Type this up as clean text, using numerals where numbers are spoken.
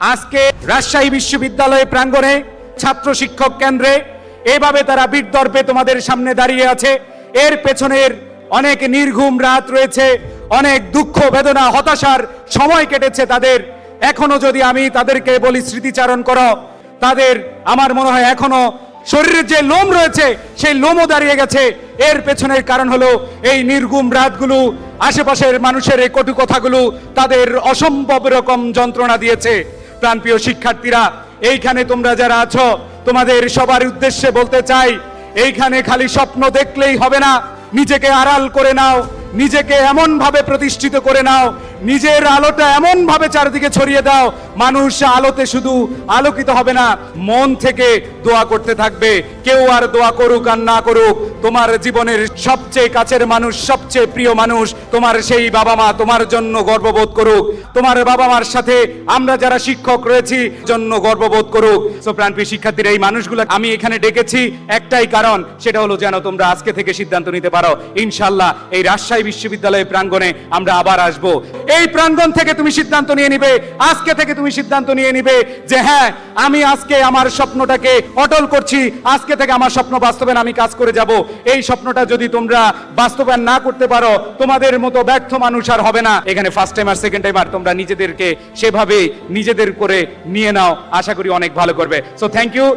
আজকে রাজশাহী বিশ্ববিদ্যালয় প্রাঙ্গণে ছাত্র শিক্ষক কেন্দ্রে এভাবে তারা বীরদর্পে তোমাদের সামনে দাঁড়িয়ে আছে। এর পেছনের অনেক নির্ঘুম রাত রয়েছে, অনেক দুঃখ বেদনা হতাশার সময় কেটেছে তাদের। এখনো যদি আমি তাদেরকে বলি স্মৃতিচারণ করো, তাদের আমার মনে হয় এখনো শরীরের যে লোম রয়েছে সেই লোমও দাঁড়িয়ে গেছে। এর পেছনের কারণ হলো এই নির্ঘুম রাতগুলো, আশেপাশের মানুষের এই কটু কথাগুলো তাদের অসম্ভব রকম যন্ত্রণা দিয়েছে। প্রাণপ্রিয় শিক্ষার্থীরা, এইখানে তোমরা যারা আছো, তোমাদের সবার উদ্দেশ্যে বলতে চাই, এইখানে খালি স্বপ্ন দেখলেই হবে না। নিজেকে আড়াল করে নাও, নিজেকে এমন ভাবে প্রতিষ্ঠিত করে নাও, নিজের আলোটা এমন ভাবে চারিদিকে ছড়িয়ে দাও, মানুষ আলোতে শুধু আলোকিত হবে না, মন থেকে দোয়া করতে থাকবে। কেউ আর দোয়া করুক আর না করুক, তোমার জীবনের সবচেয়ে কাছের মানুষ, সবচেয়ে প্রিয় মানুষ, তোমার সেই বাবা মা তোমার জন্য গর্ববোধ করুক। তোমার বাবা মার সাথে আমরা যারা শিক্ষক রয়েছি জন্য গর্ববোধ করুক। সো প্রাণপ্রিয় শিক্ষার্থীরা, এই মানুষগুলো আমি এখানে ডেকেছি একটাই কারণ, সেটা হলো যেন তোমরা আজকে থেকে সিদ্ধান্ত নিতে পারো, ইনশাআল্লাহ এই রাজশাহী বিশ্ববিদ্যালয়ের প্রাঙ্গণে আমরা আবার আসব। এই প্রাঙ্গণ থেকে তুমি সিদ্ধান্ত নিয়ে নিবে, আজকে থেকে তুমি সিদ্ধান্ত নিয়ে নিবে যে হ্যাঁ, আমি আজকে আমার স্বপ্নটাকে অটল করছি, আজকে থেকে আমার স্বপ্ন বাস্তবায়ন আমি কাজ করে যাব। এই স্বপ্নটা যদি তোমরা বাস্তবায়ন না করতে পারো, তোমাদের মতো ব্যর্থ মানুষ আর হবে না। এখানে ফার্স্ট টাইম আর সেকেন্ড টাইম আর তোমরা নিজেদেরকে সেভাবে নিজেদের করে নিয়ে নাও, আশা করি অনেক ভালো করবে। So thank you.